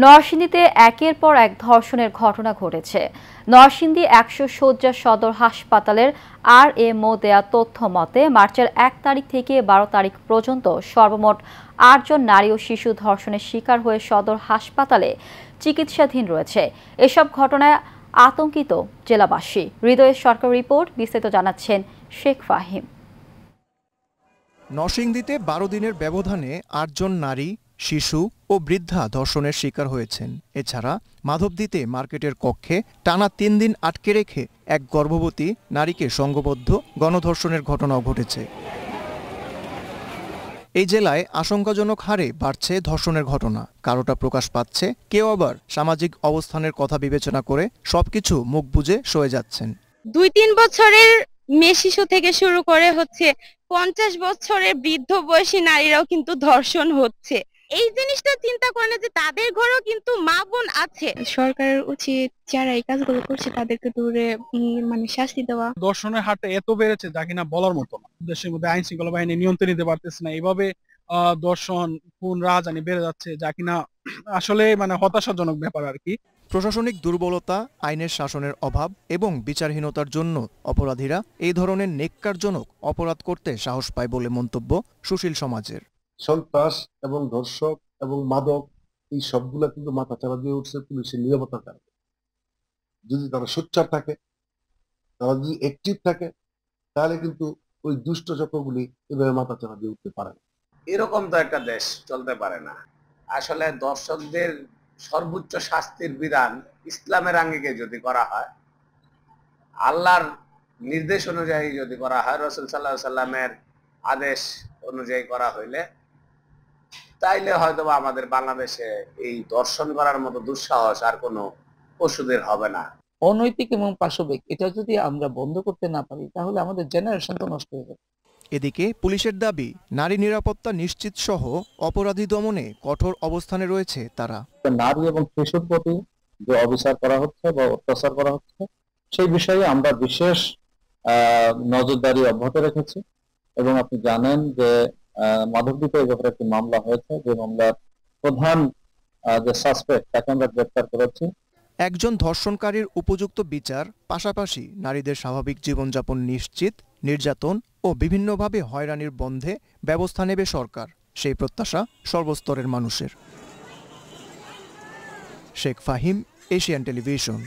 নরসিংদীতে একের পর এক ধর্ষণের ঘটনা ঘটেছে। নরসিংদী ১০০ শয্যা সদর হাসপাতালের আরএমও দেয়া তথ্য মতে মার্চের ১ তারিখ থেকে ১২ তারিখ পর্যন্ত সর্বমোট ৮ জন নারী ও শিশু ধর্ষণের শিকার হয়ে সদর হাসপাতালে চিকিৎসাধীন রয়েছে। এসব ঘটনায় আতঙ্কিত জেলাবাসী। হৃদয়ের সরকার রিপোর্ট, বিস্তারিত জানাচ্ছেন শেখ ফাহিম। নরসিংদীতে ১২ দিনের ব্যবধানে ৮ জন নারী, শিশু ও বৃদ্ধা ধর্ষণের শিকার হয়েছেন। এছাড়া মাধবদীতে মার্কেটের কক্ষে টানা ৩ দিন আটকে রেখে এক গর্ভবতী নারীকে সংঘবদ্ধ গণধর্ষণের ঘটনাও ঘটেছে। এই জেলায় আশঙ্কাজনক হারে বাড়ছে ধর্ষণের ঘটনা। কারোটা প্রকাশ পাচ্ছে, কেউ আবার সামাজিক অবস্থানের কথা বিবেচনা করে সবকিছু মুখ বুজে সয়ে যাচ্ছেন। ২-৩ বছরের মেয়ে শিশু থেকে শুরু করে ৫০ বছরের বৃদ্ধ বয়সী নারীরাও কিন্তু ধর্ষণ হচ্ছে। এই জিনিসটা চিন্তা করে না যে তাদের ঘরেও কিন্তু মা বোন আছে। সরকারের উচিত যারা এই কাজগুলো করছে তাদেরকে দূরে শাস্তি দেওয়া। ধর্ষণের হারটা এত বেড়েছে যা কিনা বলার মতো না। দেশের মধ্যে আইন শৃঙ্খলা বাহিনী নিয়ন্ত্রণ নিতে পারতেছে না। এইভাবে ধর্ষণ, খুন, রাহাজানি বেড়ে যাচ্ছে, যা কিনা আসলে হতাশাজনক ব্যাপার আর কি। প্রশাসনিক দুর্বলতা, আইনের শাসনের অভাব এবং বিচারহীনতার জন্য অপরাধীরা এই ধরনের নেক্কারজনক অপরাধ করতে সাহস পায় বলে মন্তব্য সুশীল সমাজের। সন্ত্রাস এবং ধর্ষক এবং মাদক এই সবগুলা কিন্তু মাথাচাড়া দিয়ে উঠছে পুলিশের নিরাপত্তার কারণে। যদি তারা সোচ্চার থাকে, তারা যদি অ্যাক্টিভ থাকে, তাহলে কিন্তু ওই দুষ্ট চক্রগুলি এভাবে মাথাচাড়া দিয়ে উঠতে পারে না। এরকম তো একটা দেশ চলতে পারে না। আসলে দর্শকদের সর্বোচ্চ শাস্তির বিধান ইসলামের আঙ্গিকে যদি করা হয়, আল্লাহর নির্দেশ অনুযায়ী যদি করা হয়, রাসূল সাল্লাল্লাহু আলাইহি সাল্লামের আদেশ অনুযায়ী করা হইলে, তাইলে হয়তো আমাদের বাংলাদেশে এই দর্শন করার মতো দুঃসাহস আর কোনো পশুদের হবে না। অনৈতিক এবং পাশবিক এটা যদি আমরা বন্ধ করতে না পারি তাহলে আমাদের জেনারেশন তো নষ্ট হয়ে যাবে। এদিকে পুলিশের দাবি, নারী নিরাপত্তা নিশ্চিত সহ অপরাধী দমনে কঠোর অবস্থানে রয়েছে তারা। নারী এবং শিশুর প্রতি যে অবিচার করা হচ্ছে বা অত্যাচার করা হচ্ছে সেই বিষয়ে আমরা বিশেষ নজরদারি অব্যাহত রেখেছি এবং আপনি জানেন যে মাধবদীতে এই ব্যাপারে একটি মামলা হয়েছে, যে মামলার প্রধান যে সাসপেক্ট তাকে আমরা গ্রেফতার করেছি। একজন ধর্ষণকারীর উপযুক্ত বিচার, পাশাপাশি নারীদের স্বাভাবিক জীবনযাপন নিশ্চিত, নির্যাতন ও বিভিন্নভাবে হয়রানির বন্ধে ব্যবস্থা নেবে সরকার, সেই প্রত্যাশা সর্বস্তরের মানুষের। Sheikh Fahim, Asian television.